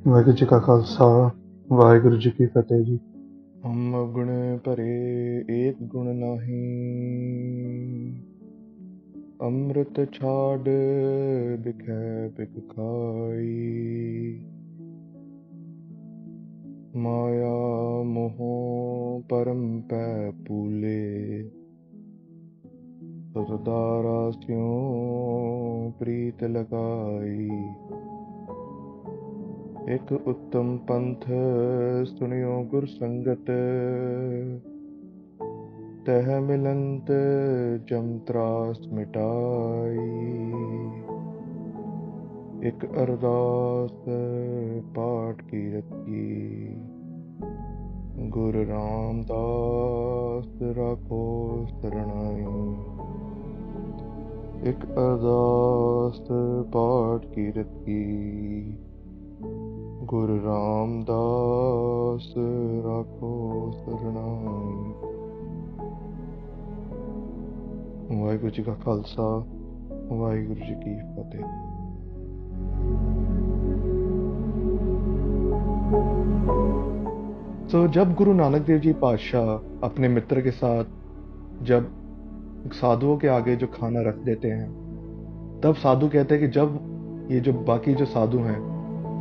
ਵਾਹਿਗੁਰੂ ਜੀ ਕਾ ਖਾਲਸਾ ਵਾਹਿਗੁਰੂ ਜੀ ਕੀ ਫਤਿਹ ਜੀ। हम गुण भरे एक गुण नाही, अमृत छाड़ बिखै बिख खाई। माया मोह परम पै पूले, सरदारा स्यों प्रीत लगाई। एक उत्तम पंथ सुनियो गुर संगत, तह मिलंत जम त्रास मिटाई। एक अरदास पाठ कीरत की, गुरु रामदास राखो शरणाई। एक अरदास पाठ कीरत की, गुरु रामदास राखो शरणाई। वाहिगुरु जी का खालसा वाहिगुरु जी की फतेह। तो जब गुरु नानक देव जी पातशाह अपने मित्र के साथ जब साधुओं के आगे जो खाना रख देते हैं, तब साधु कहते हैं कि जब ये जो बाकी जो साधु हैं,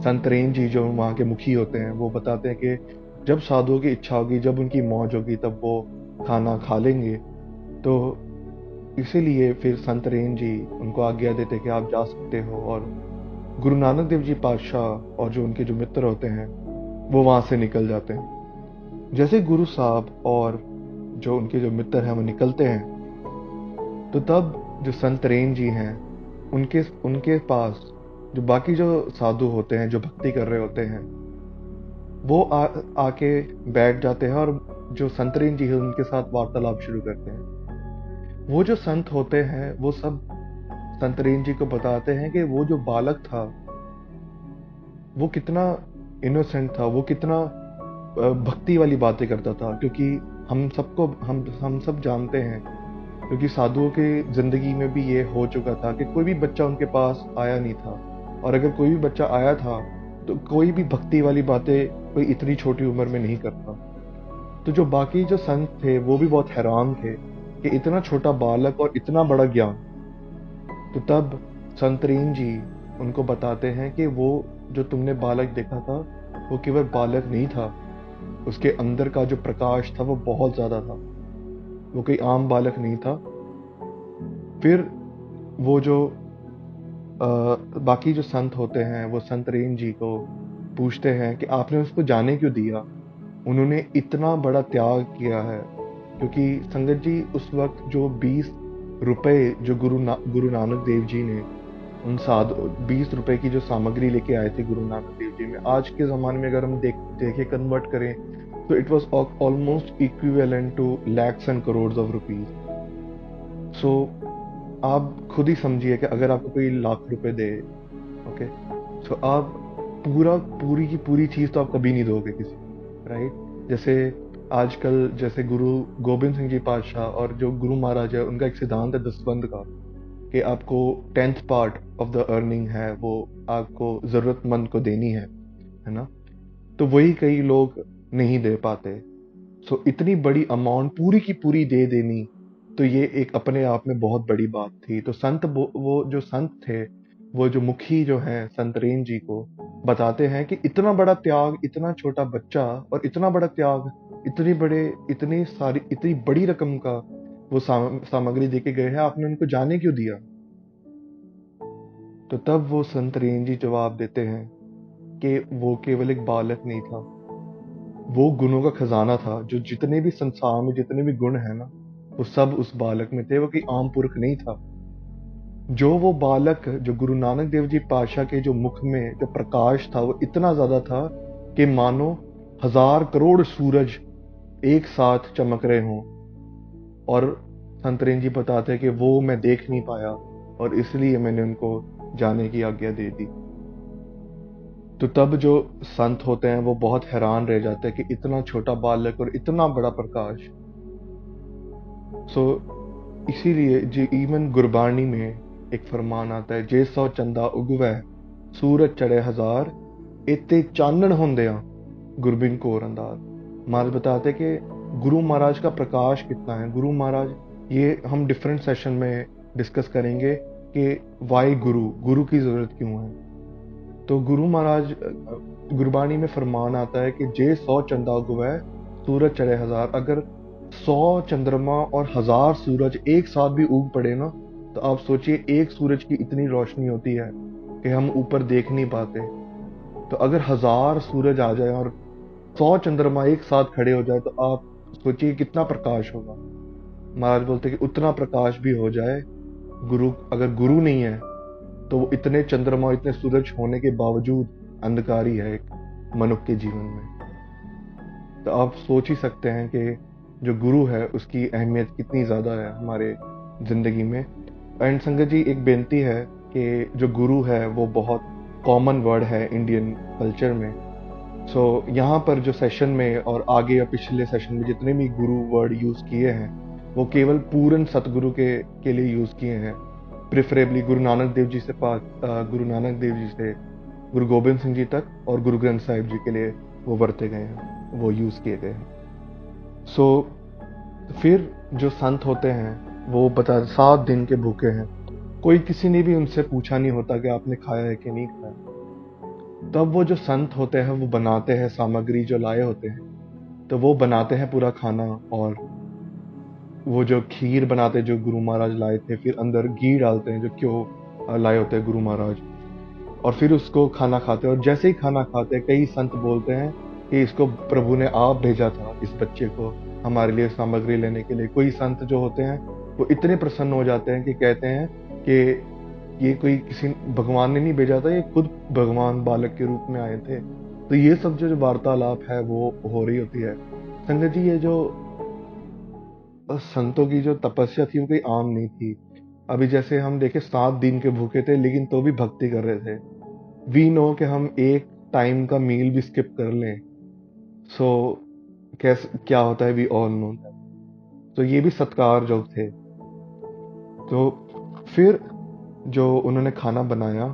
संतरेन जी जो वहाँ के मुखी होते हैं, वो बताते हैं कि जब साधुओं की इच्छा होगी, जब उनकी मौज होगी, तब वो खाना खा लेंगे। तो इसीलिए फिर संतरेन जी उनको आज्ञा देते कि आप जा सकते हो, और गुरु नानक देव जी पातशाह और जो उनके जो मित्र होते हैं वो वहाँ से निकल जाते हैं। जैसे गुरु साहब और जो उनके जो मित्र हैं वो निकलते हैं, तो तब जो संतरेन जी हैं उनके उनके पास जो बाकी जो साधु होते हैं जो भक्ति कर रहे होते हैं, वो आके बैठ जाते हैं और जो संतरेन जी है उनके साथ वार्तालाप शुरू करते हैं। वो जो संत होते हैं वो सब संतरेन जी को बताते हैं कि वो जो बालक था वो कितना इनोसेंट था, वो कितना भक्ति वाली बातें करता था। क्योंकि हम सब जानते हैं, क्योंकि साधुओं की जिंदगी में भी ये हो चुका था कि कोई भी बच्चा उनके पास आया नहीं था, और अगर कोई भी बच्चा आया था तो कोई भी भक्ति वाली बातें कोई इतनी छोटी उम्र में नहीं करता। तो जो बाकी जो संत थे वो भी बहुत हैरान थे कि इतना छोटा बालक और इतना बड़ा ज्ञान। तो तब संतरेन जी उनको बताते हैं कि वो जो तुमने बालक देखा था वो केवल बालक नहीं था, उसके अंदर का जो प्रकाश था वो बहुत ज्यादा था, वो कोई आम बालक नहीं था। फिर वो जो बाकी जो संत होते हैं वो संतरेन जी को पूछते हैं कि आपने उसको जाने क्यों दिया, उन्होंने इतना बड़ा त्याग किया है। क्योंकि संगत जी उस वक्त जो 20 रुपए जो गुरु नानक देव जी ने उन साधु 20 रुपए की जो सामग्री लेके आए थे गुरु नानक देव जी में, आज के जमाने में अगर हम देखे कन्वर्ट करें तो it was almost equivalent to lakhs and crore of rupees. So आप खुद ही समझिए कि अगर आपको कोई लाख रुपए दे, ओके, सो आप पूरी की पूरी चीज तो आप कभी नहीं दोगे किसी को, राइट। जैसे आजकल जैसे गुरु गोबिंद सिंह जी पातशाह और जो गुरु महाराज है उनका एक सिद्धांत है दसबंद का, कि आपको 10th part of the earning है वो आपको जरूरतमंद को देनी है ना। तो वही कई लोग नहीं दे पाते। सो इतनी बड़ी अमाउंट पूरी की पूरी दे देनी, तो ये एक अपने आप में बहुत बड़ी बात थी। तो वो जो संत थे, वो जो मुखी जो हैं संतरेन जी को बताते हैं कि इतना बड़ा त्याग, इतना छोटा बच्चा और इतना बड़ा त्याग, इतनी बड़ी रकम का वो सामग्री देके गए हैं, आपने उनको जाने क्यों दिया। तो तब वो संतरेन जी जवाब देते हैं कि वो केवल एक बालक नहीं था, वो गुणों का खजाना था। जो जितने भी संसार में जितने भी गुण है ना, वो सब उस बालक में थे, वो कोई आम पुरुष नहीं था। जो वो बालक जो गुरु नानक देव जी पातशाह के जो मुख में जो प्रकाश था वो इतना ज्यादा था कि मानो 1000 करोड़ सूरज एक साथ चमक रहे हों। और संतरेन जी बताते हैं कि वो मैं देख नहीं पाया और इसलिए मैंने उनको जाने की आज्ञा दे दी। तो तब जो संत होते हैं वो बहुत हैरान रह जाते हैं कि इतना छोटा बालक और इतना बड़ा प्रकाश। सो इसीलिए जी इवन गुरबाणी में एक फरमान आता है, जे सौ चंदा उगवै सूरज चढ़े 1000, इतने चानण होंदिया गुरबिन कौर अंदाज महाराज बताते कि गुरु महाराज का प्रकाश कितना है। गुरु महाराज, ये हम डिफरेंट सेशन में डिस्कस करेंगे कि वाई गुरु की जरूरत क्यों है। तो गुरु महाराज गुरबाणी में फरमान आता है कि जे 100 चंदा उगवै सूरज चढ़े 1000। अगर 100 चंद्रमा और 1000 सूरज एक साथ भी उग पड़े ना, तो आप सोचिए एक सूरज की इतनी रोशनी होती है कि हम ऊपर देख नहीं पाते। तो अगर 1000 सूरज आ जाए और 100 चंद्रमा एक साथ खड़े हो जाए, तो आप सोचिए कितना प्रकाश होगा। महाराज बोलते कि उतना प्रकाश भी हो जाए, अगर गुरु नहीं है तो वो इतने चंद्रमा इतने सूरज होने के बावजूद अंधकार ही है एक मनुष्य के जीवन में। तो आप सोच ही सकते हैं कि जो गुरु है उसकी अहमियत कितनी ज़्यादा है हमारे ज़िंदगी में। एंड संगत जी, एक बेनती है कि जो गुरु है वो बहुत कॉमन वर्ड है इंडियन कल्चर में। सो यहाँ पर जो सेशन में और आगे या पिछले सेशन में जितने भी गुरु वर्ड यूज़ किए हैं वो केवल पूर्ण सतगुरु के लिए यूज़ किए हैं। प्रेफरेबली गुरु नानक देव जी से गुरु गोबिंद सिंह जी तक और गुरु ग्रंथ साहिब जी के लिए वो बरते गए हैं, वो यूज़ किए गए हैं। सो फिर जो संत होते हैं वो बता 7 दिन के भूखे हैं। कोई किसी ने भी उनसे पूछा नहीं होता कि आपने खाया है कि नहीं खाया। तब वो जो संत होते हैं वो बनाते हैं सामग्री जो लाए होते हैं, तो वो बनाते हैं पूरा खाना। और वो जो खीर बनाते जो गुरु महाराज लाए थे, फिर अंदर घी डालते हैं जो क्यों लाए होते हैं गुरु महाराज, और फिर उसको खाना खाते हैं। और जैसे ही खाना खाते हैं कई संत बोलते हैं कि इसको प्रभु ने आप भेजा था, इस बच्चे को हमारे लिए सामग्री लेने के लिए। कोई संत जो होते हैं वो इतने प्रसन्न हो जाते हैं कि कहते हैं कि ये कोई किसी भगवान ने नहीं भेजा था, ये खुद भगवान बालक के रूप में आए थे। तो ये सब जो वार्तालाप है वो हो रही होती है। संगत जी, ये जो संतों की जो तपस्या थी वो कोई आम नहीं थी। अभी जैसे हम देखे 7 दिन के भूखे थे लेकिन तो भी भक्ति कर रहे थे। वी नो कि हम एक टाइम का मील भी स्किप कर लें, सो कैसे क्या होता है, वी ऑल नो। तो ये भी सत्कार जो थे। तो फिर जो उन्होंने खाना बनाया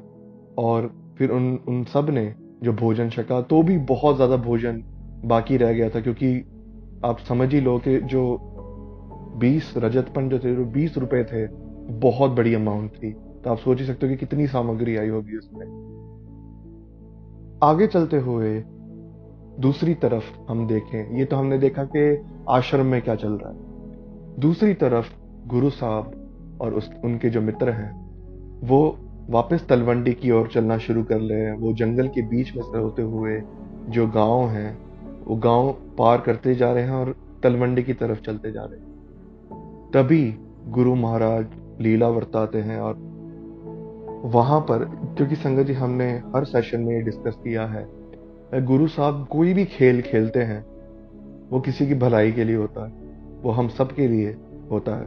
और फिर उन सब ने जो भोजन छका, तो भी बहुत ज्यादा भोजन बाकी रह गया था। क्योंकि आप समझ ही लो कि जो 20 रजतपन जो थे, जो 20 रुपए थे, बहुत बड़ी अमाउंट थी। तो आप सोच ही सकते हो कि कितनी सामग्री आई होगी उसमें। आगे चलते हुए दूसरी तरफ हम देखें, ये तो हमने देखा कि आश्रम में क्या चल रहा है। दूसरी तरफ गुरु साहब और उनके जो मित्र हैं वो वापस तलवंडी की ओर चलना शुरू कर रहे हैं। वो जंगल के बीच में से होते हुए जो गांव हैं वो गांव पार करते जा रहे हैं और तलवंडी की तरफ चलते जा रहे हैं। तभी गुरु महाराज लीला वर्ताते हैं। और वहां पर, क्योंकि संगत जी हमने हर सेशन में ये डिस्कस किया है, गुरु साहब कोई भी खेल खेलते हैं वो किसी की भलाई के लिए होता है, वो हम सब के लिए होता है।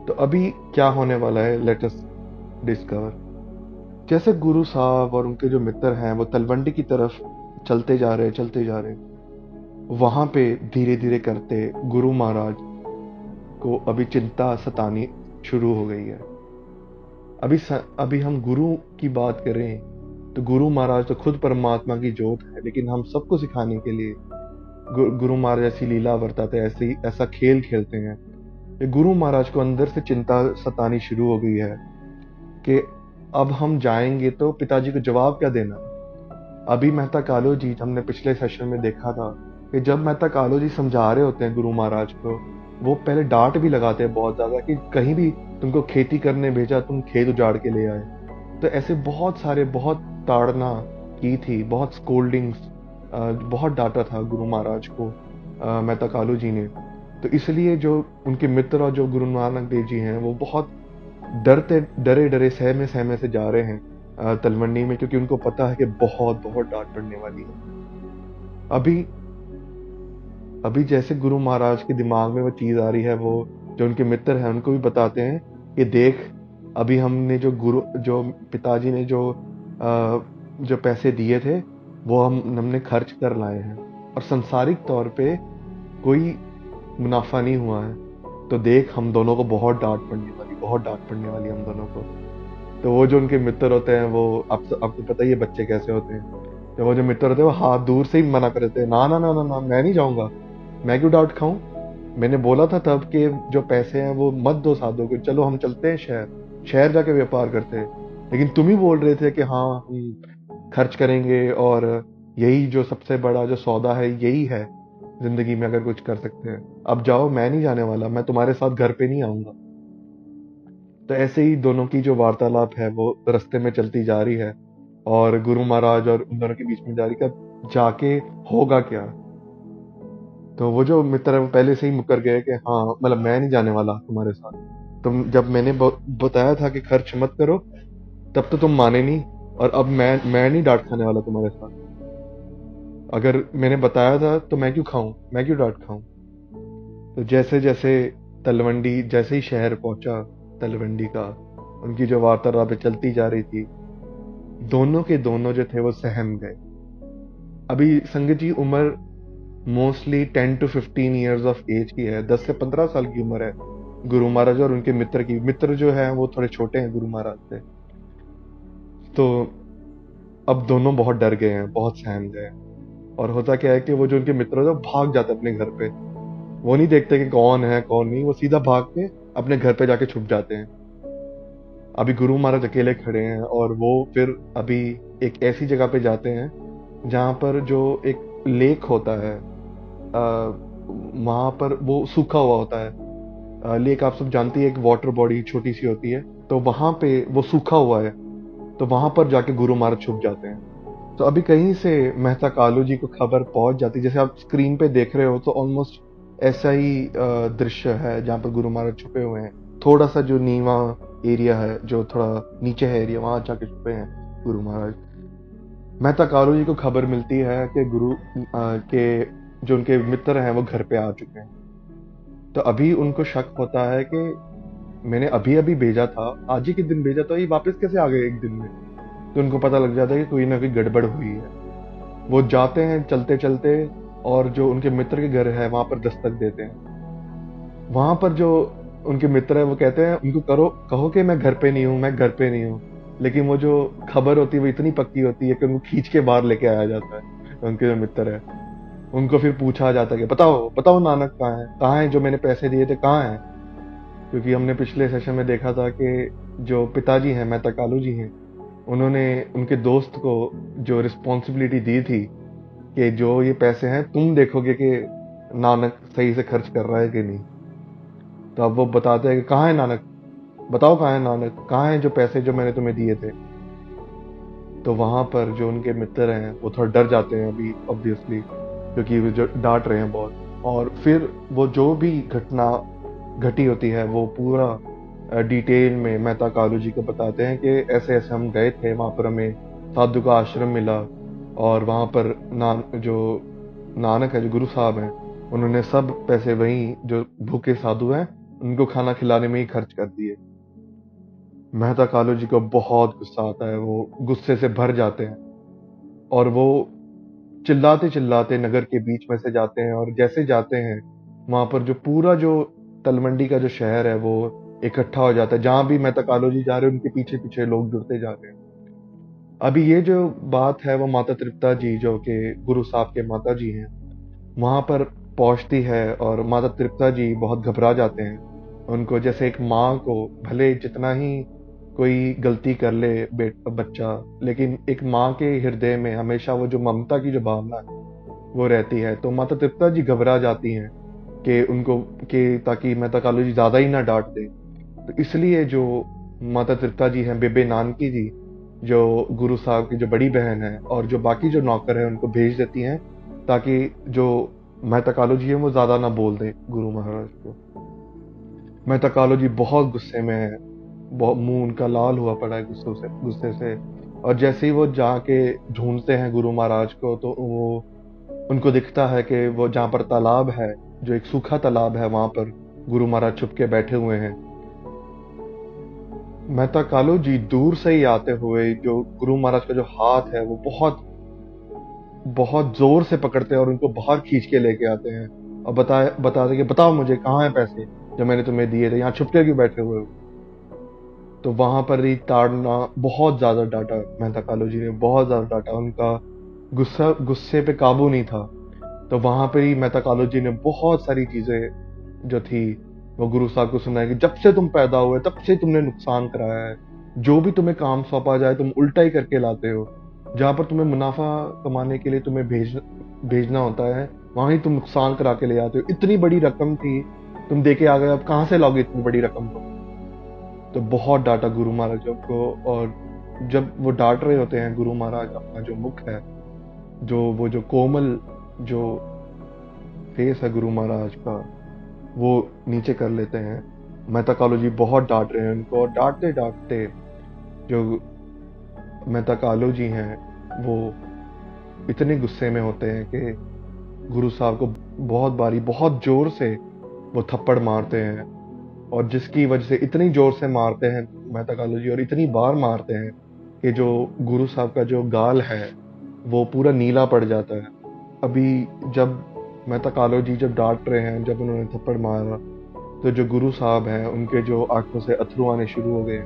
तो अभी क्या होने वाला है, लेट अस डिस्कवर। जैसे गुरु साहब और उनके जो मित्र हैं वो तलवंडी की तरफ चलते जा रहे, वहां पे धीरे धीरे करते गुरु महाराज को अभी चिंता सतानी शुरू हो गई है। अभी हम गुरु की बात करें तो गुरु महाराज तो खुद परमात्मा की जोत है, लेकिन हम सबको सिखाने के लिए गुरु महाराज ऐसी लीला वर्ताते हैं, ऐसा खेल खेलते हैं। गुरु महाराज को अंदर से चिंता सतानी शुरू हो गई है कि अब हम जाएंगे तो पिताजी को जवाब क्या देना। अभी मेहता कालो जी, हमने पिछले सेशन में देखा था कि जब मेहता कालो जी समझा रहे होते हैं गुरु महाराज को, वो पहले डांट भी लगाते हैं बहुत ज्यादा कि कहीं भी तुमको खेती करने भेजा, तुम खेत उजाड़ के ले आए। तो ऐसे बहुत ताड़ना की थी, बहुत स्कोल्डिंग्स, बहुत डांटा था गुरु महाराज को मेहता कालू जी ने। तो इसलिए जो उनके मित्र और जो गुरु नानक देव जी हैं वो बहुत डरे सहमे से जा रहे हैं तलवंडी में, क्योंकि उनको पता है कि बहुत डांट पड़ने वाली है। अभी जैसे गुरु महाराज के दिमाग में वो चीज आ रही है, वो जो उनके मित्र हैं उनको भी बताते हैं कि देख, अभी हमने जो पिताजी ने जो पैसे दिए थे वो हमने खर्च कर लाए हैं और सांसारिक तौर पे कोई मुनाफा नहीं हुआ है। तो देख, हम दोनों को बहुत डांट पड़ने वाली हम दोनों को। तो वो जो उनके मित्र होते हैं वो आपको पता ही है बच्चे कैसे होते हैं, तो वो जो मित्र थे वो हाथ दूर से ही मना कर रहे थे, ना ना ना ना ना, मैं नहीं जाऊंगा, मैं क्यों डांट खाऊं। मैंने बोला था तब कि जो पैसे हैं वो मत दो साधु को, चलो हम चलते हैं शहर, शहर जाके व्यापार करते हैं। लेकिन तुम ही बोल रहे थे कि हाँ हम खर्च करेंगे, और यही जो सबसे बड़ा जो सौदा है यही है जिंदगी में, अगर कुछ कर सकते हैं। अब जाओ, मैं नहीं जाने वाला, मैं तुम्हारे साथ घर पे नहीं आऊंगा। तो ऐसे ही दोनों की जो वार्तालाप है वो रास्ते में चलती जा रही है, और गुरु महाराज और उन दोनों के बीच में जा रही कि जाके होगा क्या। तो वो जो मित्र है वो पहले से ही मुकर गए कि हाँ, मतलब मैं नहीं जाने वाला तुम्हारे साथ। तुम जब मैंने बताया था कि खर्च मत करो, तब तो तुम माने नहीं, और अब मैं नहीं डांट खाने वाला तुम्हारे साथ। अगर मैंने बताया था तो मैं क्यों खाऊं, मैं क्यों डांट खाऊं। तो जैसे जैसे तलवंडी, जैसे ही शहर पहुंचा तलवंडी का, उनकी जो वार्तालाप चलती जा रही थी, दोनों के दोनों जो थे वो सहम गए। अभी संगत जी उम्र mostly 10 to 15 years of age की है, 10 से 15 साल की उम्र है गुरु महाराज और उनके मित्र की। मित्र जो है वो थोड़े छोटे हैं गुरु महाराज से। तो अब दोनों बहुत डर गए हैं, बहुत सहम गए हैं। और होता क्या है कि वो जो उनके मित्र है वो भाग जाते हैं अपने घर पे। वो नहीं देखते कि कौन है कौन नहीं, वो सीधा भाग के अपने घर पे जाके छुप जाते हैं। अभी गुरु महाराज अकेले खड़े हैं, और वो फिर अभी एक ऐसी जगह पे जाते हैं जहाँ पर जो एक लेक होता है, वहां पर वो सूखा हुआ होता है। लेक आप सब जानती है, एक वाटर बॉडी छोटी सी होती है, तो वहां पे वो सूखा हुआ है। तो वहां पर जाके गुरु महाराज छुप जाते हैं। तो अभी कहीं से मेहता कालू जी को खबर पहुंच जाती है, जैसे आप स्क्रीन पे देख रहे हो तो ऑलमोस्ट ऐसा ही दृश्य है जहाँ पर गुरु महाराज छुपे हुए हैं। थोड़ा सा जो नीवा एरिया है, जो थोड़ा नीचे है एरिया, वहां जाके छुपे हैं गुरु महाराज। मेहता कालू जी को खबर मिलती है कि के जो उनके मित्र हैं वो घर पे आ चुके हैं। तो अभी उनको शक होता है कि मैंने अभी अभी भेजा था, आज ही के दिन भेजा था, ये वापस कैसे आ गए एक दिन में। तो उनको पता लग जाता है कि कोई ना कोई गड़बड़ हुई है। वो जाते हैं चलते चलते, और जो उनके मित्र के घर है वहां पर दस्तक देते हैं। वहां पर जो उनके मित्र है वो कहते हैं उनको कहो कि मैं घर पे नहीं हूँ, मैं घर पे नहीं हूँ। लेकिन वो जो खबर होती है वो इतनी पक्की होती है कि उनको खींच के बाहर लेके आया जाता है। उनके जो मित्र है उनको फिर पूछा जाता है कि बताओ बताओ नानक कहाँ है, कहाँ है जो मैंने पैसे दिए थे, कहाँ है। क्योंकि हमने पिछले सेशन में देखा था कि जो पिताजी हैं मेहता कालू जी हैं, उन्होंने उनके दोस्त को जो रिस्पॉन्सिबिलिटी दी थी कि जो ये पैसे हैं तुम देखोगे कि नानक सही से खर्च कर रहा है कि नहीं। तो अब वो बताते हैं कि कहाँ है नानक, बताओ कहाँ है नानक, कहाँ है जो पैसे जो मैंने तुम्हें दिए थे। तो वहां पर जो उनके मित्र हैं वो थोड़ा डर जाते हैं अभी, ऑब्वियसली, क्योंकि वो जो डांट रहे हैं बहुत। और फिर वो जो भी घटना घटी होती है वो पूरा डिटेल में मेहता कालू जी को बताते हैं कि ऐसे ऐसे हम गए थे, वहां पर हमें साधु का आश्रम मिला, और वहां पर जो नानक है, जो गुरु साहब हैं, उन्होंने सब पैसे वहीं जो भूखे साधु हैं उनको खाना खिलाने में ही खर्च कर दिए। मेहता कालू जी को बहुत गुस्सा आता है, वो गुस्से से भर जाते हैं, और वो चिल्लाते चिल्लाते नगर के बीच में से जाते हैं। और जैसे जाते हैं वहां पर जो पूरा जो तलमंडी का जो शहर है वो इकट्ठा हो जाता है। जहां भी मेहता कालू जी जा रहे हैं उनके पीछे पीछे लोग जुड़ते जा रहे हैं। अभी ये जो बात है वो माता तृप्ता जी, जो कि गुरु साहब के माता जी हैं, वहां पर पहुंचती है, और माता तृप्ता जी बहुत घबरा जाते हैं। उनको जैसे एक माँ को, भले जितना ही कोई गलती कर ले बच्चा, लेकिन एक माँ के हृदय में हमेशा वो जो ममता की जो भावना है वो रहती है। तो माता तृप्ता जी घबरा जाती हैं कि उनको, कि ताकि मेहता कालू जी ज्यादा ही ना डांट दे। तो इसलिए जो माता तृप्ता जी हैं, बेबे नानकी जी, जो गुरु साहब की जो बड़ी बहन है, और जो बाकी जो नौकर है उनको भेज देती हैं, ताकि जो मेहता कालू जी है वो ज्यादा ना बोल दे गुरु महाराज को। मेहता कालू जी बहुत गुस्से में है, बहुत मुंह उनका लाल हुआ पड़ा है गुस्से से। और जैसे ही वो जाके ढूंढते हैं गुरु महाराज को, तो वो उनको दिखता है कि वो जहाँ पर तालाब है, जो एक सूखा तालाब है, वहां पर गुरु महाराज छुप के बैठे हुए हैं। मेहता कालू जी दूर से ही आते हुए जो गुरु महाराज का जो हाथ है वो बहुत बहुत जोर से पकड़ते हैं, और उनको बाहर खींच के लेके आते हैं, और बताते कि बताओ मुझे कहाँ है पैसे जो मैंने तुम्हें दिए थे, यहाँ छुप के क्यों बैठे हुए हो। तो वहां पर ही ताड़ना बहुत ज्यादा डांटा, मेहता कालू जी ने बहुत ज्यादा डांटा। उनका गुस्से पे काबू नहीं था। तो वहां पर ही मेहता कालू जी ने बहुत सारी चीजें जो थी वो गुरु साहब को सुनाई कि जब से तुम पैदा हुए तब से तुमने नुकसान कराया है। जो भी तुम्हें काम सौंपा जाए तुम उल्टा ही करके लाते हो। जहां पर तुम्हें मुनाफा कमाने के लिए तुम्हें भेजना होता है, वहां ही तुम नुकसान करा के ले आते हो। इतनी बड़ी रकम थी, तुम दे के आ गए, अब कहां से लाओगे इतनी बड़ी रकम तुम? तो बहुत डांटा गुरु महाराज को। और जब वो डांट रहे होते हैं, गुरु महाराज अपना जो मुख है, जो कोमल जो फेस है गुरु महाराज का, वो नीचे कर लेते हैं। मेहता कालू जी बहुत डांट रहे हैं उनको, और डांटते डांटते जो मेहता कालू जी हैं वो इतने गुस्से में होते हैं कि गुरु साहब को बहुत बारी बहुत जोर से वो थप्पड़ मारते हैं। और जिसकी वजह से इतनी जोर से मारते हैं मेहता कालू जी, और इतनी बार मारते हैं कि जो गुरु साहब का जो गाल है वो पूरा नीला पड़ जाता है। अभी जब मेहता कालू जी जब डांट रहे हैं, जब उन्होंने थप्पड़ मारा, तो जो गुरु साहब हैं उनके जो आंखों से अथरू आने शुरू हो गए।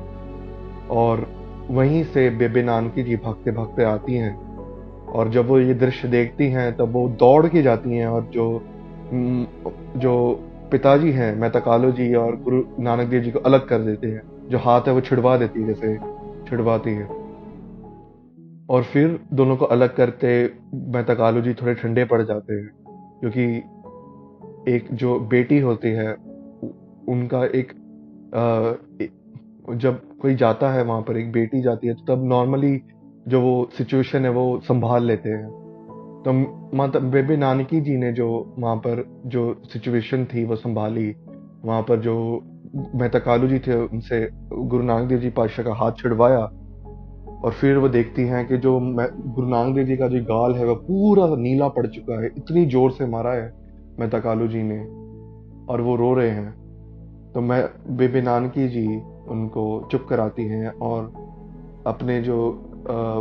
और वहीं से बेबे नानकी जी भागते भागते आती हैं। और जब वो ये दृश्य देखती हैं तब वो दौड़ के जाती हैं, और जो पिताजी हैं मेहता कालू जी और गुरु नानक देव जी को अलग कर देते हैं। जो हाथ है वो छिड़वा देती है, जैसे छिड़वाती है। और फिर दोनों को अलग करते मेहता कालू जी थोड़े ठंडे पड़ जाते हैं, क्योंकि एक जो बेटी होती है उनका एक जब कोई जाता है वहां पर, एक बेटी जाती है, तो तब नॉर्मली जो वो सिचुएशन है वो संभाल लेते हैं। तो माता बेबे नानकी जी ने जो वहां पर जो सिचुएशन थी वो संभाली। वहां पर जो मेहता कालू जी थे उनसे गुरु नानक देव जी पातशाह का हाथ छिड़वाया। और फिर वो देखती हैं कि जो गुरु नानक देव जी का जो गाल है वह पूरा नीला पड़ चुका है, इतनी जोर से मारा है मेहता कालू जी ने, और वो रो रहे हैं। तो मैं बेबे नानकी जी उनको चुप कराती हैं, और अपने जो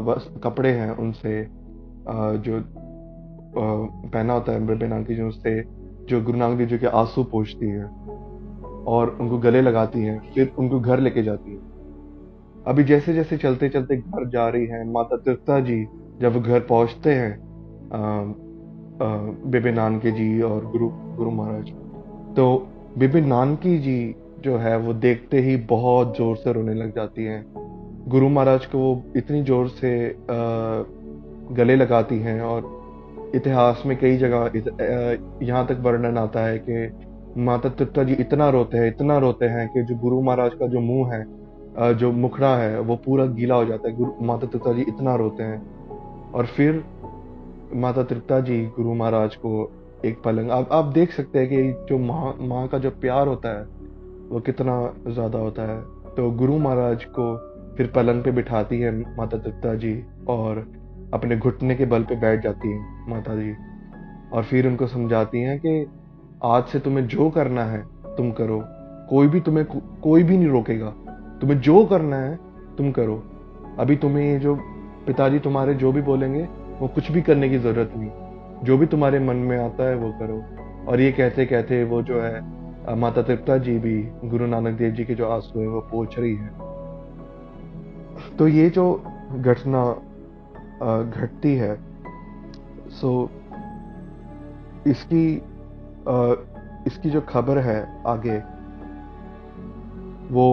बस कपड़े हैं उनसे जो पहना होता है बेबे नानकी जी, उससे जो गुरु नानक देव जी के आंसू पोंछती है और उनको गले लगाती हैं। फिर उनको घर लेके जाती है। अभी जैसे जैसे चलते चलते घर जा रही हैं, माता तृप्ता जी जब घर पहुंचते हैं बेबे नानकी जी और गुरु गुरु महाराज, तो बेबे नानकी जी जो है वो देखते ही बहुत जोर से रोने लग जाती हैं। गुरु महाराज को वो इतनी जोर से गले लगाती हैं। और इतिहास में कई जगह यहाँ तक वर्णन आता है कि माता तृप्ता जी इतना रोते हैं कि जो गुरु महाराज का जो मुंह है, जो मुखड़ा है, वो पूरा गीला हो जाता है। माता तृप्ता जी इतना रोते हैं। और फिर माता तृप्ता जी गुरु महाराज को एक पलंग, आप देख सकते हैं कि जो माँ का जो प्यार होता है वो कितना ज्यादा होता है। तो गुरु महाराज को फिर पलंग पे बिठाती है माता तृप्ता जी, और अपने घुटने के बल पे बैठ जाती है माता जी। और फिर उनको समझाती हैं कि आज से तुम्हें जो करना है तुम करो, कोई भी नहीं रोकेगा। तुम्हें जो करना है तुम करो। अभी तुम्हें ये जो पिताजी तुम्हारे जो भी बोलेंगे वो कुछ भी करने की जरूरत नहीं, जो भी तुम्हारे मन में आता है वो करो। और ये कहते कहते वो जो है माता तृप्ता जी भी गुरु नानक देव जी के जो आंसू है वो पोंछ रही है। तो ये जो घटना घटती है, सो इसकी इसकी जो खबर है आगे वो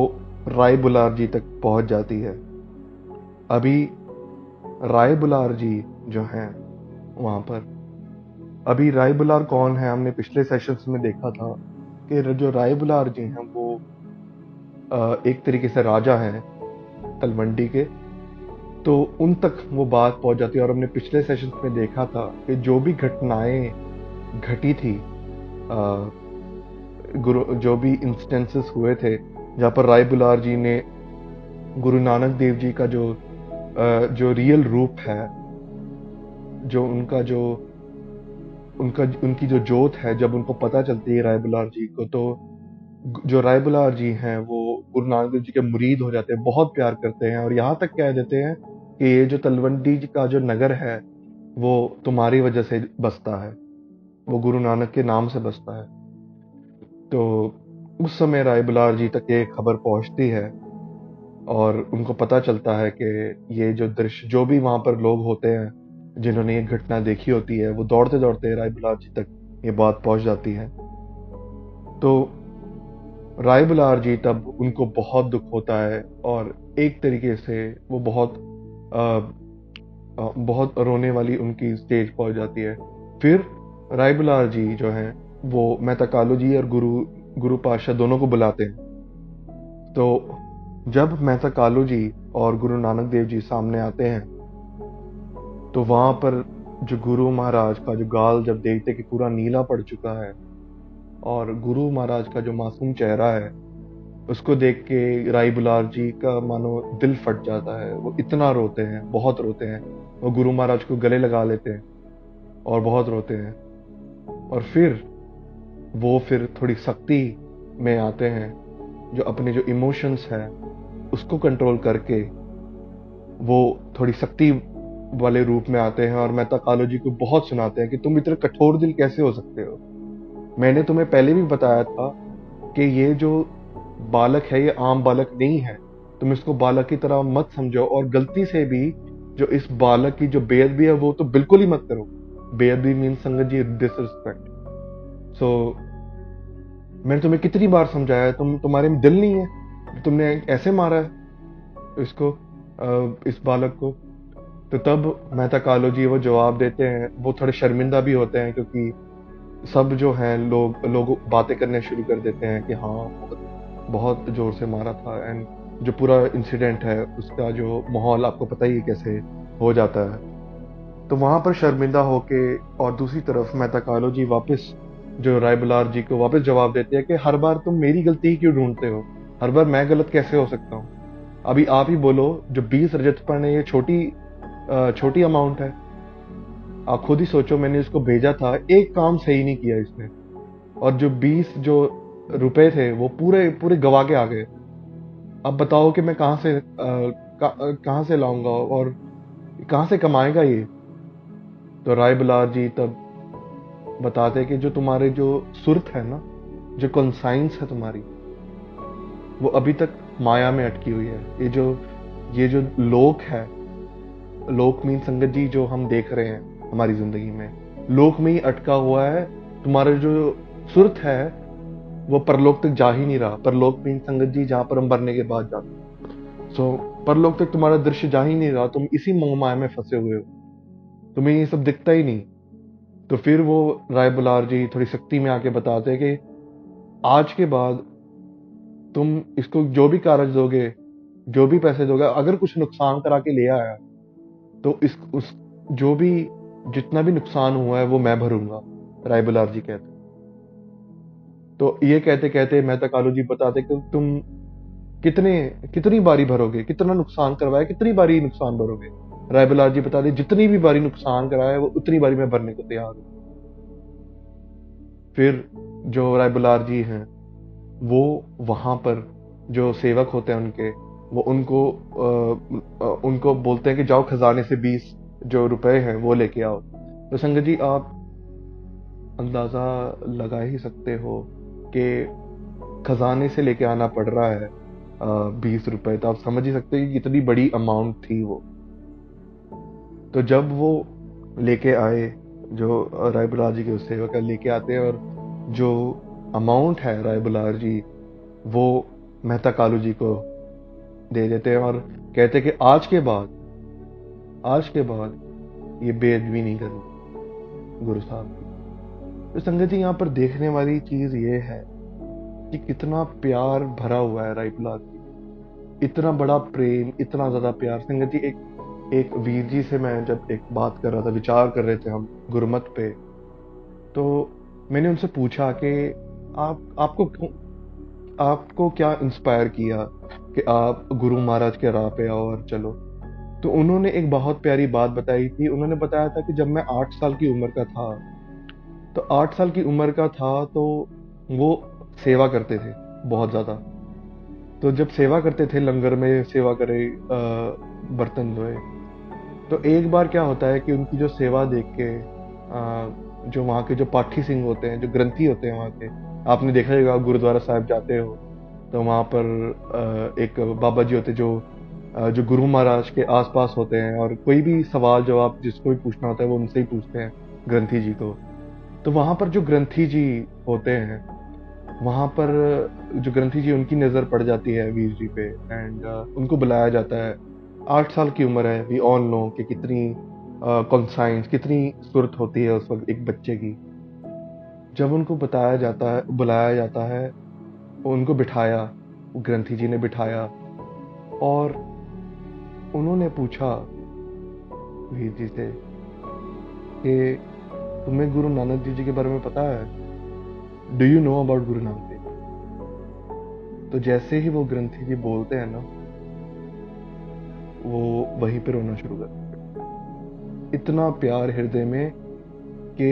राय बुलार जी तक पहुंच जाती है। अभी राय बुलार जी जो हैं वहां पर, अभी राय बुलार कौन है, हमने पिछले सेशंस में देखा था कि जो राय बुलार जी हैं वो एक तरीके से राजा हैं तलवंडी के। तो उन तक वो बात पहुंच जाती है। और हमने पिछले सेशंस में देखा था कि जो भी घटनाएं घटी थी, जो भी इंस्टेंसेस हुए थे जहाँ पर राय बुलार जी ने गुरु नानक देव जी का जो रियल रूप है, जो उनकी जो जोत है, जब उनको पता चलती है राय बुलार जी को, तो जो राय बुलार जी हैं वो गुरु नानक देव जी के मुरीद हो जाते हैं, बहुत प्यार करते हैं। और यहाँ तक कह देते हैं कि ये जो तलवंडी जी का जो नगर है वो तुम्हारी वजह से बसता है, वो गुरु नानक के नाम से बसता है। तो उस समय राय बुलार जी तक ये खबर पहुंचती है, और उनको पता चलता है कि ये जो दृश्य, जो भी वहां पर लोग होते हैं जिन्होंने ये घटना देखी होती है, वो दौड़ते दौड़ते राय बुलार जी तक ये बात पहुंच जाती है। तो राय बुलार जी तब उनको बहुत दुख होता है और एक तरीके से वो बहुत रोने वाली उनकी स्टेज पहुंच जाती है। फिर राय बुलार जी जो हैं वो मेहता कालू जी और गुरु पातशाह दोनों को बुलाते हैं। तो जब मेहता कालू जी और गुरु नानक देव जी सामने आते हैं तो वहां पर जो गुरु महाराज का जो गाल जब देखते कि पूरा नीला पड़ चुका है और गुरु महाराज का जो मासूम चेहरा है उसको देख के राय बुलार जी का मानो दिल फट जाता है। वो इतना रोते हैं, बहुत रोते हैं। वो गुरु महाराज को गले लगा लेते हैं और बहुत रोते हैं। और फिर थोड़ी सख्ती में आते हैं, जो अपने जो इमोशंस है उसको कंट्रोल करके वो थोड़ी सख्ती वाले रूप में आते हैं और मेहता कालू जी को बहुत सुनाते हैं कि तुम इतने कठोर दिल कैसे हो सकते हो। मैंने तुम्हें पहले भी बताया था कि ये जो बालक है ये आम बालक नहीं है, तुम इसको बालक की तरह मत समझो और गलती से भी जो इस बालक की जो बेअदबी है वो तो बिल्कुल ही मत करो। बेअदबी मीन संगत जी डिसरिस्पेक्ट। सो मैंने तुम्हें कितनी बार समझाया, तुम्हारे में दिल नहीं है, तुमने ऐसे मारा है इसको, इस बालक को। तो तब मेहता कालू जी वो जवाब देते हैं। वो थोड़े शर्मिंदा भी होते हैं क्योंकि सब जो हैं लोग बातें करने शुरू कर देते हैं कि हाँ बहुत जोर से मारा था। एंड जो पूरा इंसिडेंट है उसका जो माहौल आपको पता ही है कैसे हो जाता है। तो वहां पर शर्मिंदा होके और दूसरी तरफ मेहता कालू जी वापस जो राय बुलार जी को वापस जवाब देते हैं कि हर बार तुम मेरी गलती ही क्यों ढूंढते हो, हर बार मैं गलत कैसे हो सकता हूँ। अभी आप ही बोलो, जो 20 रजत पर्ण है ये छोटी अमाउंट है। आप खुद ही सोचो, मैंने इसको भेजा था, एक काम सही नहीं किया इसने और जो 20 जो रुपए थे वो पूरे पूरे गवा के आ गए। अब बताओ कि मैं कहाँ से लाऊंगा और कहाँ से कमाएगा ये। तो राय बुलार जी तब बताते कि जो तुम्हारे जो सुरत है ना, जो कॉन्साइंस है तुम्हारी, वो अभी तक माया में अटकी हुई है। ये जो लोक है, लोक मीन संगत जी जो हम देख रहे हैं हमारी जिंदगी में, लोक में ही अटका हुआ है। तुम्हारा जो सुरत है वो परलोक तक जा ही नहीं रहा। परलोक मीन संगत जी जहां पर हम मरने के बाद जाते हैं। सो परलोक तक तुम्हारा दृश्य जा ही नहीं रहा, तुम इसी मोह माया में फंसे हुए हो, तुम्हें ये सब दिखता ही नहीं। तो फिर वो राय बुलार जी थोड़ी सख्ती में आके बताते हैं कि आज के बाद तुम इसको जो भी कागज दोगे, जो भी पैसे दोगे, अगर कुछ नुकसान करा के ले आया तो इस उस जो भी जितना भी नुकसान हुआ है वो मैं भरूंगा, राय बुलार जी कहते। तो ये कहते कहते मेहता कालू जी बताते कि तुम कितनी बारी भरोगे, कितना नुकसान करवाया, कितनी बारी नुकसान भरोगे। राय बुलार जी बताते जितनी भी बारी नुकसान कराया वो उतनी बारी मैं भरने को तैयार हूं। फिर जो राय बुलार जी हैं वो वहां पर जो सेवक होते हैं उनके, वो उनको बोलते हैं कि जाओ खजाने से 20 जो रुपए हैं वो लेके आओ। तो संगत जी आप अंदाजा लगा ही सकते हो कि खजाने से लेके आना पड़ रहा है 20 रुपए। तो आप समझ ही सकते हैं कि कितनी बड़ी अमाउंट थी वो। तो जब वो लेके आए, जो राय बुलार जी के उस सेवक लेके आते हैं और जो अमाउंट है राय बुलार जी वो मेहता कालू जी को दे देते हैं और कहते हैं कि आज के बाद ये बेअदबी नहीं करनी गुरु साहब की। तो संगत जी यहाँ पर देखने वाली चीज ये है कि कितना प्यार भरा हुआ है राय बुलार जी, इतना बड़ा प्रेम, इतना ज्यादा प्यार। संगत जी एक वीर जी से मैं जब एक बात कर रहा था, विचार कर रहे थे हम गुरुमत पे, तो मैंने उनसे पूछा कि आपको क्या इंस्पायर किया कि आप गुरु महाराज के राह पे आओ और चलो। तो उन्होंने एक बहुत प्यारी बात बताई थी। उन्होंने बताया था कि जब मैं 8 साल की उम्र का था, तो 8 साल की उम्र का था तो वो सेवा करते थे बहुत ज्यादा। तो जब सेवा करते थे, लंगर में सेवा करे, बर्तन धोए, तो एक बार क्या होता है कि उनकी जो सेवा देख के जो वहाँ के जो पाठी सिंह होते हैं, जो ग्रंथी होते हैं वहाँ के, आपने देखा होगा, आप गुरुद्वारा साहिब जाते हो तो वहाँ पर एक बाबा जी होते जो जो गुरु महाराज के आसपास होते हैं, और कोई भी सवाल जवाब जिसको भी पूछना होता है वो उनसे ही पूछते हैं, ग्रंथी जी को। तो वहां पर जो ग्रंथी जी होते हैं, वहां पर जो ग्रंथी जी, उनकी नजर पड़ जाती है वीर जी पे, एंड उनको बुलाया जाता है। 8 साल की उम्र है, वी ऑल नो कि कितनी कॉन्साइंस, कितनी सूरत होती है उस वक्त एक बच्चे की। जब उनको बताया जाता है, बुलाया जाता है, उनको बिठाया, ग्रंथी जी ने बिठाया, और उन्होंने पूछा वीर जी से कि तुम्हें गुरु नानक देव जी के बारे में पता है? Do you know about Guru Nanak Dev? तो जैसे ही वो ग्रंथी जी बोलते हैं ना, वो वहीं पे रोना शुरू कर देते। इतना प्यार हृदय में कि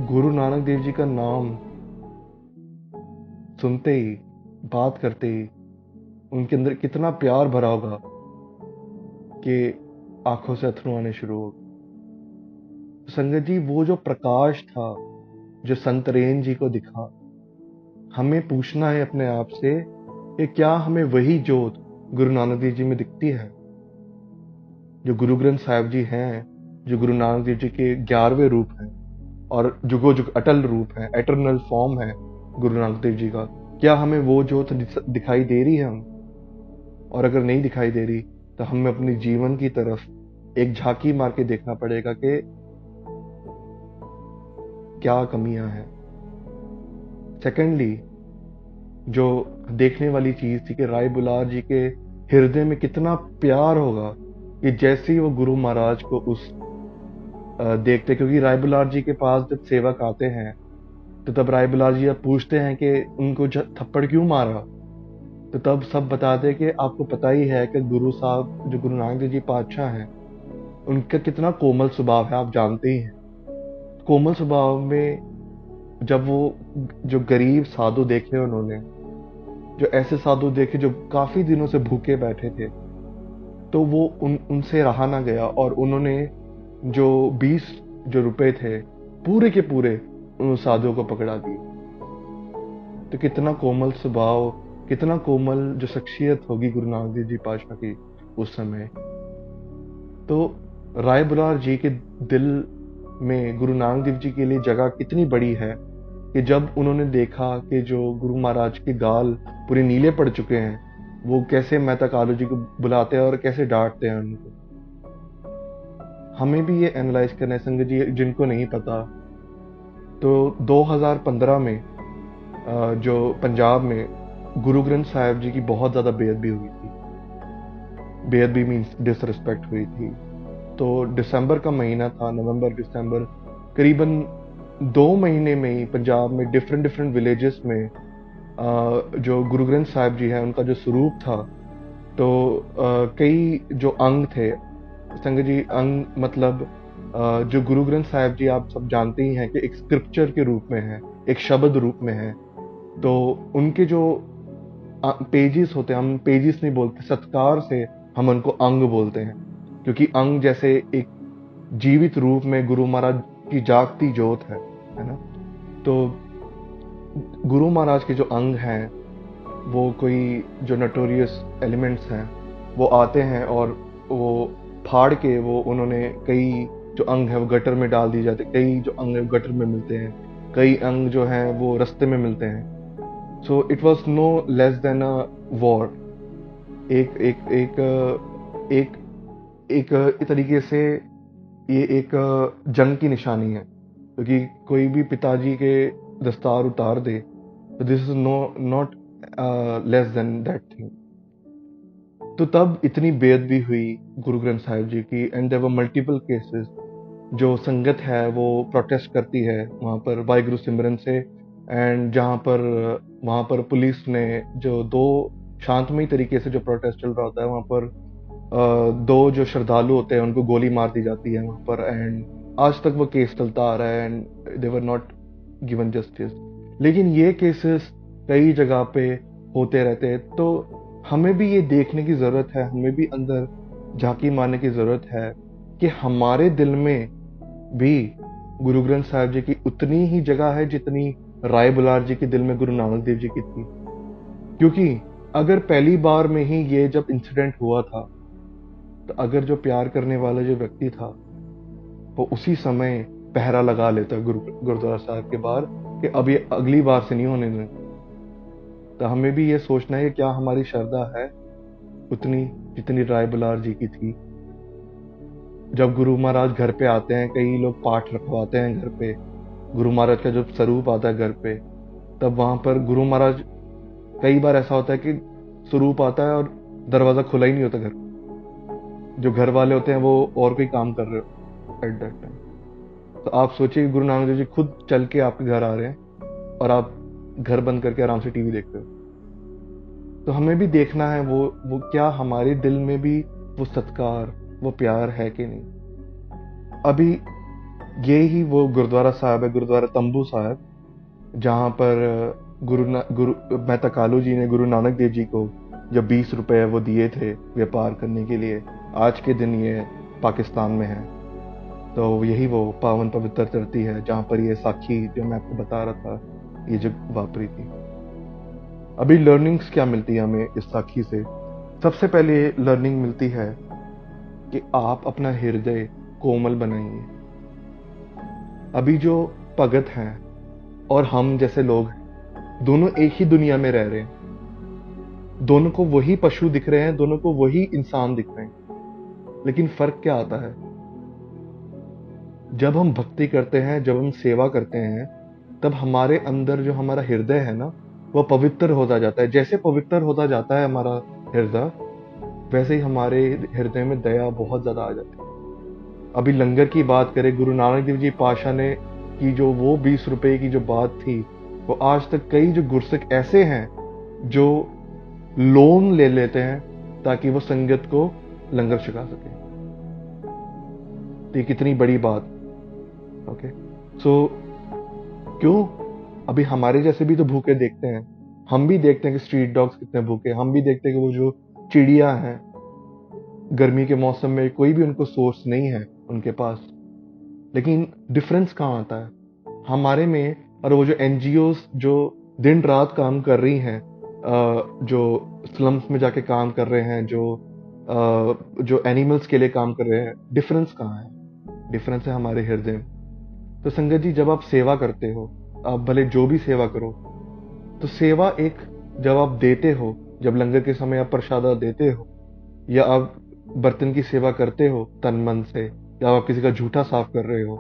गुरु नानक देव जी का नाम सुनते ही, बात करते ही उनके अंदर कितना प्यार भरा होगा कि आंखों से अथरू आने शुरू हो गए। तो संगत जी, वो जो प्रकाश था जो संत रेन जी को दिखा, हमें पूछना है अपने आप से कि क्या हमें वही जोत गुरु नानक देव जी में दिखती है? जो गुरु ग्रंथ साहिब जी हैं, जो गुरु नानक देव जी के 11वें रूप हैं और जुगो जुग अटल रूप है, एटर्नल फॉर्म है गुरु नानक देव जी का, क्या हमें वो जोत दिखाई दे रही है हम? और अगर नहीं दिखाई दे रही तो हमें अपने जीवन की तरफ एक झांकी मार के देखना पड़ेगा कि क्या कमियां हैं। सेकेंडली, जो देखने वाली चीज थी कि राय बुलार जी के हृदय में कितना प्यार होगा कि जैसे ही वो गुरु महाराज को उस देखते, क्योंकि राय बुलार जी के पास जब सेवक आते हैं तो तब राय बुलार जी अब पूछते हैं कि उनको थप्पड़ क्यों मारा? तो तब सब बताते हैं कि आपको पता ही है कि गुरु साहब, जो गुरु नानक देव जी पातशाह हैं, उनका कितना कोमल स्वभाव है, आप जानते ही हैं। कोमल स्वभाव में जब वो जो गरीब साधु देखे उन्होंने, जो ऐसे साधु देखे जो काफी दिनों से भूखे बैठे थे, तो वो उनसे रहा ना गया, और उन्होंने जो 20 जो रुपए थे पूरे के पूरे उन साधुओं को पकड़ा दिए। तो कितना कोमल स्वभाव, कितना कोमल जो शख्सियत होगी गुरु नानक देव जी पातशाह की उस समय। तो राय बुलार जी के दिल में गुरु नानक देव जी के लिए जगह कितनी बड़ी है कि जब उन्होंने देखा कि जो गुरु महाराज के गाल पूरे नीले पड़ चुके हैं, वो कैसे मेहता कालू जी को बुलाते हैं और कैसे डांटते हैं उनको। हमें भी ये एनालाइज करना है संगत जी, जिनको नहीं पता। तो 2015 में जो पंजाब में गुरु ग्रंथ साहिब जी की बहुत ज्यादा बेअदबी हुई थी। बेअदबी मीन्स डिसरिस्पेक्ट हुई थी। तो दिसंबर का महीना था, नवंबर दिसंबर, करीबन 2 महीने में ही पंजाब में डिफरेंट डिफरेंट विलेजेस में जो गुरु ग्रंथ साहिब जी है उनका जो स्वरूप था, तो कई जो अंग थे संगत जी, अंग मतलब जो गुरु ग्रंथ साहिब जी आप सब जानते ही हैं कि एक स्क्रिप्चर के रूप में है, एक शब्द रूप में है। तो उनके जो पेजेस होते हैं, हम पेजेस नहीं बोलते, सत्कार से हम उनको अंग बोलते हैं, क्योंकि अंग जैसे एक जीवित रूप में गुरु महाराज की जागती जोत है ना। तो गुरु महाराज के जो अंग हैं, वो कोई जो नोटोरियस एलिमेंट्स हैं वो आते हैं और वो फाड़ के वो उन्होंने कई जो अंग है वो गटर में डाल दिए जाते, कई जो अंग है गटर में मिलते हैं, कई अंग जो हैं वो रास्ते में मिलते हैं। So it was no less than a war. एक एक एक एक एक तरीके से ये एक जंग की निशानी है, क्योंकि कोई भी पिताजी के दस्तार उतार दे तो this is not less than that thing. तो तब इतनी बेअदबी हुई गुरु ग्रंथ साहिब जी की, and there were multiple cases. जो संगत है वो प्रोटेस्ट करती है वहाँ पर वाहिगुरु सिमरन से, एंड जहाँ पर वहाँ पर पुलिस ने जो 2 शांतमय तरीके से जो प्रोटेस्ट चल रहा होता है, वहाँ पर 2 जो श्रद्धालु होते हैं उनको गोली मार दी जाती है वहाँ पर, एंड आज तक वो केस चलता आ रहा है, and they were not given justice. लेकिन ये केसेस कई जगह पे होते रहते हैं। तो हमें भी ये देखने की जरूरत है, हमें भी अंदर झांकी मारने की जरूरत है कि हमारे दिल में भी गुरु ग्रंथ साहिब जी की उतनी ही जगह है जितनी राय बुलार जी के दिल में गुरु नानक देव जी की थी। क्योंकि अगर पहली बार में ही ये जब इंसिडेंट हुआ था, तो अगर जो प्यार करने वाला जो व्यक्ति था वो उसी समय पहरा लगा लेता गुरुद्वारा साहब के बाहर कि अब ये अगली बार से नहीं होने दें, तो हमें भी ये सोचना है कि क्या हमारी श्रद्धा है उतनी जितनी राय बुलार जी की थी। जब गुरु महाराज घर पे आते हैं, कई लोग पाठ रखवाते हैं घर पे, गुरु महाराज का जब स्वरूप आता है घर पे, तब वहां पर गुरु महाराज, कई बार ऐसा होता है कि स्वरूप आता है और दरवाजा खुला ही नहीं होता घर, जो घर वाले होते हैं वो और कोई काम कर रहे हो एट दैट टाइम। तो आप सोचिए गुरु नानक देव जी खुद चल के आपके घर आ रहे हैं और आप घर बंद करके आराम से टीवी देख रहे हो। तो हमें भी देखना है वो क्या हमारे दिल में भी वो सत्कार, वो प्यार है कि नहीं। अभी ये ही वो गुरुद्वारा साहब है, गुरुद्वारा तंबू साहब, जहाँ पर गुरु मेहता कालू जी ने गुरु नानक देव जी को जब 20 रुपए वो दिए थे व्यापार करने के लिए, आज के दिन ये पाकिस्तान में है। तो यही वो पावन पवित्र धरती है जहाँ पर ये साखी जो मैं आपको बता रहा था, ये जो वापरी थी। अभी लर्निंग्स क्या मिलती है हमें इस साखी से? सबसे पहले लर्निंग मिलती है कि आप अपना हृदय कोमल बनाइए। अभी जो भगत हैं और हम जैसे लोग हैं, दोनों एक ही दुनिया में रह रहे हैं, दोनों को वही पशु दिख रहे हैं, दोनों को वही इंसान दिख रहे हैं, लेकिन फर्क क्या आता है? जब हम भक्ति करते हैं, जब हम सेवा करते हैं, तब हमारे अंदर जो हमारा हृदय है ना, वो पवित्र होता जाता है। जैसे पवित्र होता जाता है हमारा हृदय, वैसे ही हमारे हृदय में दया बहुत ज्यादा आ जाती है। अभी लंगर की बात करें, गुरु नानक देव जी पातशाह ने की जो वो 20 रुपए की जो बात थी, वो आज तक कई जो गुरसिख ऐसे हैं जो लोन ले लेते हैं ताकि वो संगत को लंगर छका सके। तो ये कितनी बड़ी बात। ओके, सो क्यों? अभी हमारे जैसे भी तो भूखे देखते हैं, हम भी देखते हैं कि स्ट्रीट डॉग्स कितने भूखे, हम भी देखते हैं कि वो जो चिड़िया हैं, गर्मी के मौसम में कोई भी उनको सोर्स नहीं है उनके पास, लेकिन डिफरेंस कहाँ आता है हमारे में और वो जो एनजीओस जो दिन रात काम कर रही हैं, जो स्लम्स में जाके काम कर रहे हैं, जो एनिमल्स के लिए काम कर रहे हैं, डिफरेंस कहाँ है? डिफरेंस है हमारे हृदय में। तो संगत जी, जब आप सेवा करते हो, आप भले जो भी सेवा करो, तो सेवा एक जब आप देते हो, जब लंगर के समय आप प्रसादा देते हो, या आप बर्तन की सेवा करते हो तन मन से, या आप किसी का जूठा साफ कर रहे हो,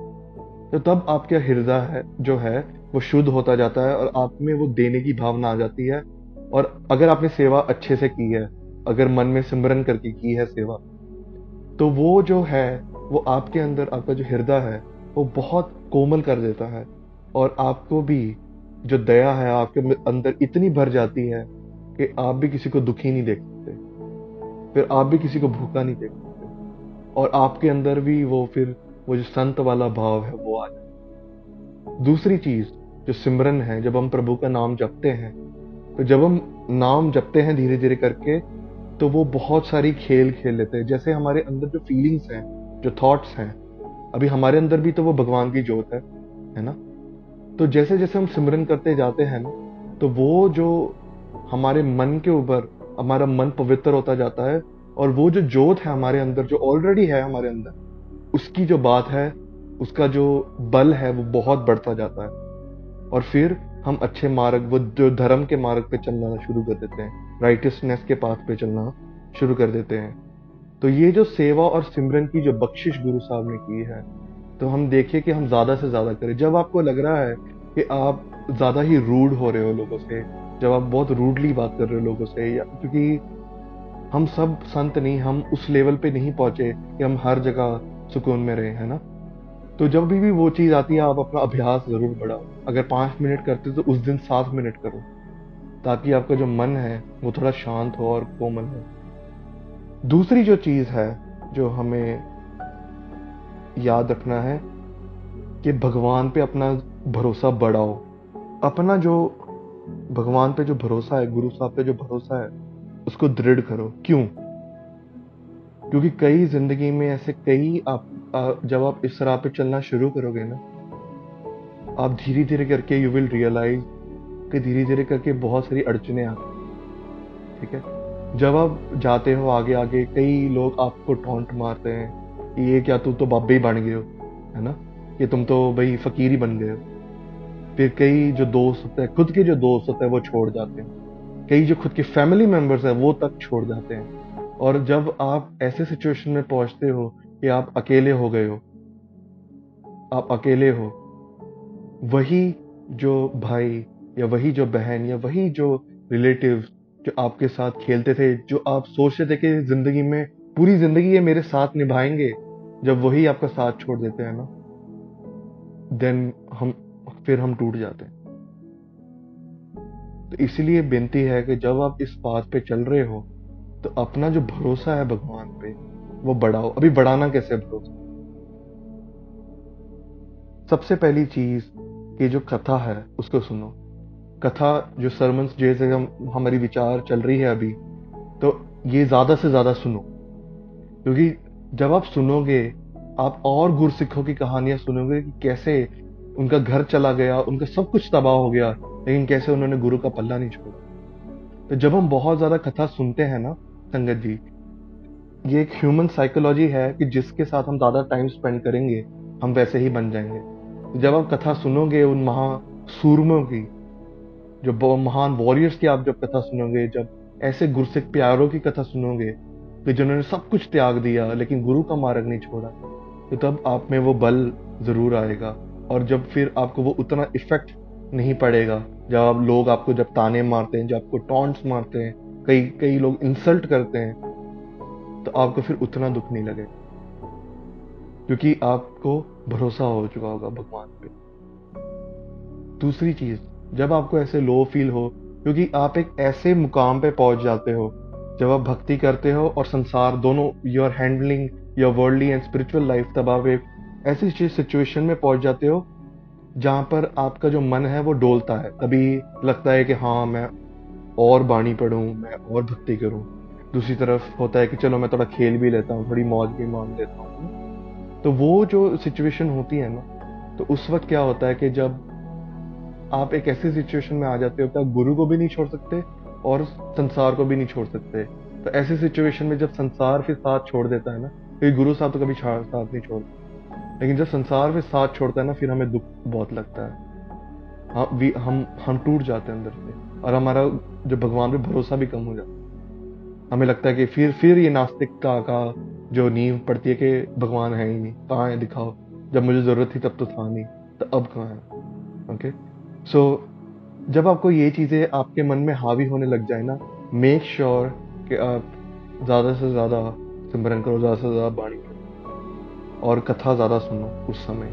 तो तब आपका हृदय है जो है वो शुद्ध होता जाता है और आप में वो देने की भावना आ जाती है। और अगर आपने सेवा अच्छे से की है, अगर मन में सिमरन करके की है सेवा, तो वो जो है वो आपके अंदर, आपका जो हृदय है वो बहुत कोमल कर देता है, और आपको भी जो दया है आपके अंदर इतनी भर जाती है कि आप भी किसी को दुखी नहीं देख सकते, फिर आप भी किसी को भूखा नहीं देख सकते, और आपके अंदर भी वो फिर वो जो संत वाला भाव है वो आ जाए। दूसरी चीज जो सिमरन है, जब हम प्रभु का नाम जपते हैं, तो जब हम नाम जपते हैं धीरे धीरे करके, तो वो बहुत सारी खेल खेल लेते हैं। जैसे हमारे अंदर जो फीलिंग्स हैं, जो थॉट्स हैं, अभी हमारे अंदर भी तो वो भगवान की जोत है ना? तो जैसे जैसे हम सिमरन करते जाते हैं ना, तो वो जो हमारे मन के ऊपर, हमारा मन पवित्र होता जाता है, और वो जो जोत है हमारे अंदर, जो ऑलरेडी है हमारे अंदर, उसकी जो बात है, उसका जो बल है वो बहुत बढ़ता जाता है, और फिर हम अच्छे मार्ग, वो जो धर्म के मार्ग पे चलना शुरू कर देते हैं, राइटियसनेस के पाथ पे चलना शुरू कर देते हैं। तो ये जो सेवा और सिमरन की जो बख्शिश गुरु साहब ने की है, तो हम देखिए कि हम ज्यादा से ज्यादा करें। जब आपको लग रहा है कि आप ज्यादा ही रूड हो रहे हो लोगों से, जब आप बहुत रूडली बात कर रहे हो लोगों से, या क्योंकि हम सब संत नहीं, हम उस लेवल पे नहीं पहुंचे कि हम हर जगह सुकून में रहे, है ना? तो जब भी वो चीज आती है, आप अपना अभ्यास जरूर बढ़ाओ। अगर 5 मिनट करते हो तो उस दिन 7 मिनट करो, ताकि आपका जो मन है वो थोड़ा शांत हो और कोमल हो। दूसरी जो चीज है जो हमें याद रखना है कि भगवान पे अपना भरोसा बढ़ाओ। अपना जो भगवान पे जो भरोसा है, गुरु साहब पे जो भरोसा है, उसको दृढ़ करो। क्यों? क्योंकि कई जिंदगी में ऐसे कई जब आप इस राह पे चलना शुरू करोगे ना, आप धीरे धीरे करके यू विल रियलाइज कि धीरे धीरे करके बहुत सारी अड़चने आती हैं। ठीक है। जब आप जाते हो आगे आगे, कई लोग आपको टॉन्ट मारते हैं कि ये क्या, तू तो बाबे ही बन गए हो, है ना, कि तुम तो भाई फकीर ही बन गए हो। फिर कई जो दोस्त होते हैं, खुद के जो दोस्त होते हैं वो छोड़ जाते हैं, कई जो खुद के फैमिली मेंबर्स हैं वो तक छोड़ जाते हैं। और जब आप ऐसे सिचुएशन में पहुंचते हो कि आप अकेले हो गए हो, आप अकेले हो, वही जो भाई या वही जो बहन या वही जो रिलेटिव जो आपके साथ खेलते थे, जो आप सोचते थे कि जिंदगी में पूरी जिंदगी ये मेरे साथ निभाएंगे, जब वही आपका साथ छोड़ देते हैं ना, देन हम टूट जाते हैं। तो इसीलिए बेनती है कि जब आप इस बात पे चल रहे हो तो अपना जो भरोसा है भगवान पे वो बढ़ाओ। अभी बढ़ाना कैसे भरोसा? सबसे पहली चीज कि जो कथा है उसको सुनो। कथा जो सरमन्स जैसे हमारी विचार चल रही है अभी, तो ये ज्यादा से ज्यादा सुनो, क्योंकि जब आप सुनोगे आप और गुरसिखों की कहानियां सुनोगे कि कैसे उनका घर चला गया, उनका सब कुछ तबाह हो गया, लेकिन कैसे उन्होंने गुरु का पल्ला नहीं छोड़ा। तो जब हम बहुत ज्यादा कथा सुनते हैं ना संगत जी, ये एक ह्यूमन साइकोलॉजी है कि जिसके साथ हम ज्यादा टाइम स्पेंड करेंगे हम वैसे ही बन जाएंगे। तो जब आप कथा सुनोगे उन सूरमों की, जो महान वॉरियर्स की आप जब कथा सुनोगे, जब ऐसे गुरसिख प्यारों की कथा सुनोगे कि जिन्होंने सब कुछ त्याग दिया लेकिन गुरु का मार्ग नहीं छोड़ा, तो तब आप में वो बल जरूर आएगा। और जब फिर आपको वो उतना इफेक्ट नहीं पड़ेगा, जब लोग आपको जब ताने मारते हैं, जब आपको टॉन्ट्स मारते हैं, कई कई लोग इंसल्ट करते हैं, तो आपको फिर उतना दुख नहीं लगेगा, क्योंकि आपको भरोसा हो चुका होगा भगवान पे। दूसरी चीज, जब आपको ऐसे लो फील हो, क्योंकि आप एक ऐसे मुकाम पे पहुंच जाते हो जब आप भक्ति करते हो और संसार दोनों, you are handling your worldly and spiritual life, तब आप एक ऐसी सिचुएशन में पहुंच जाते हो जहां पर आपका जो मन है वो डोलता है। कभी लगता है कि हाँ मैं और बाणी पढ़ूं, मैं और भक्ति करूं। दूसरी तरफ होता है कि चलो मैं थोड़ा खेल भी लेता हूँ, थोड़ी मौज भी मान लेता हूँ। तो वो जो सिचुएशन होती है ना, तो उस वक्त क्या होता है कि जब आप एक ऐसी सिचुएशन में आ जाते हो कि आप गुरु को भी नहीं छोड़ सकते और संसार को भी नहीं छोड़ सकते। तो ऐसी सिचुएशन में जब संसार फिर साथ छोड़ देता है ना, क्योंकि गुरु साहब तो कभी साथ नहीं छोड़ते, लेकिन जब संसार फिर साथ छोड़ता है ना, फिर हमें दुख बहुत लगता है। हम टूट जाते हैं अंदर से, और हमारा जो भगवान पे भरोसा भी कम हो जाता है। हमें लगता है कि फिर ये नास्तिकता का जो नींव पड़ती है कि भगवान है ही नहीं, कहाँ है दिखाओ, जब मुझे जरूरत थी तब तो था नहीं, तो अब कहाँ है। ओके, सो जब आपको ये चीजें आपके मन में हावी होने लग जाए ना, मेक श्योर कि आप ज्यादा से ज्यादा सिमरन करो, ज्यादा से ज्यादा बाणी करो और कथा ज्यादा सुनो उस समय।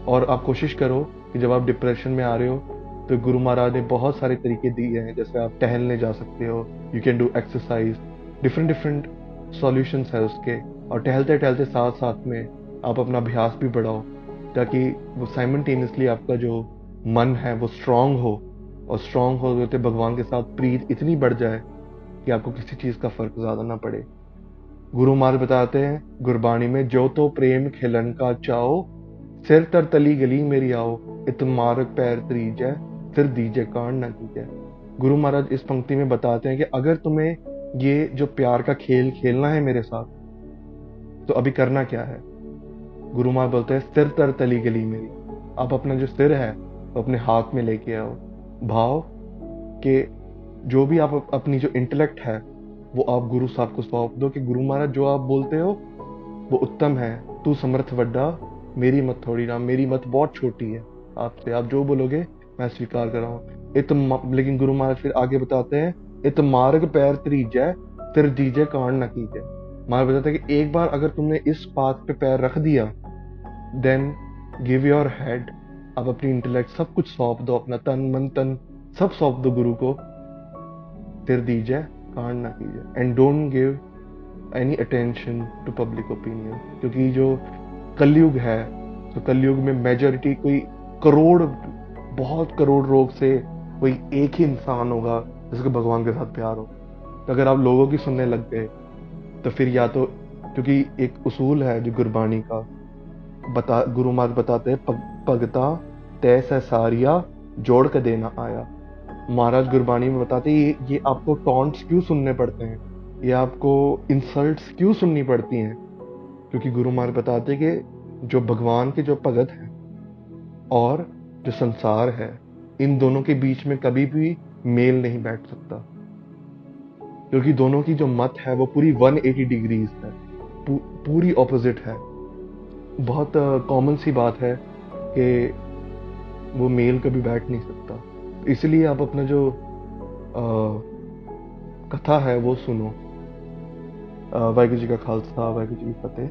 और आप कोशिश करो कि जब आप डिप्रेशन में आ रहे हो, तो गुरु महाराज ने बहुत सारे तरीके दिए हैं, जैसे आप टहलने जा सकते हो, you can do exercise, different different solutions है उसके। और टहलते टहलते साथ साथ में आप अपना अभ्यास भी बढ़ाओ, ताकि वो साइमल्टेनियसली आपका जो मन है वो स्ट्रांग हो, और स्ट्रांग होते भगवान के साथ प्रीत इतनी बढ़ जाए कि आपको किसी चीज का फर्क ज्यादा ना पड़े। गुरु महाराज बताते हैं गुरबाणी में, जो तो प्रेम खिलन का चाओ, सिर तर तली गली मेरी आओ, इत मार्ग पैर त्रीजै, सिर दीजे कान न कीजै। गुरु महाराज इस पंक्ति में बताते हैं कि अगर तुम्हें ये जो प्यार का खेल खेलना है मेरे साथ, तो अभी करना क्या है। गुरु महाराज बोलते हैं सिर तर तली गली मेरी। आप अपना जो सिर है वो अपने हाथ में लेके आओ, भाव के जो भी आप अपनी जो इंटेलेक्ट है वो आप गुरु साहब को सौंप दो कि गुरु महाराज जो आप बोलते हो वो उत्तम है, तू समर्थ वड्डा, मेरी मत थोड़ी ना, मेरी मत बहुत छोटी है आपसे, आप जो बोलोगे मैं स्वीकार कर रहा हूँ। लेकिन गुरु महाराज फिर आगे बताते हैं, इत मार्ग पैर त्रीजै, तिर दीजै कान न कीजै। महाराज बताते हैं कि एक बार अगर तुमने इस पाथ पे पैर रख दिया, देन गिव योर हेड, आप अपनी इंटेलेक्ट सब कुछ सौंप दो, अपना तन मन तन सब सौंप दो गुरु को, तिर दीजै कान न कीजै, and don't give any attention to public opinion. क्योंकि जो कलयुग है, तो कलयुग में मेजॉरिटी कोई बहुत करोड़ लोग से कोई एक ही इंसान होगा जिसको भगवान के साथ प्यार हो। तो अगर आप लोगों की सुनने लग गए, तो फिर या तो, क्योंकि एक उसूल है जो गुरबाणी का गुरु महाराज बताते हैं, भगता तै सै सारिया जोड़ के देना आया। महाराज गुरबाणी में बताते हैं ये आपको टॉन्ट्स क्यों सुनने पड़ते हैं, ये आपको इंसल्ट्स क्यों सुननी पड़ती हैं, क्योंकि गुरु महाराज बताते हैं कि जो भगवान के जो भगत हैं और जो संसार है, इन दोनों के बीच में कभी भी मेल नहीं बैठ सकता, क्योंकि दोनों की जो मत है वो पूरी 180 डिग्रीज है, पूरी ऑपोजिट है। बहुत कॉमन सी बात है कि वो मेल कभी बैठ नहीं सकता। इसलिए आप अपना जो कथा है वो सुनो। वाहिगुरू जी का खालसा, वाहिगुरू जी की फतेह।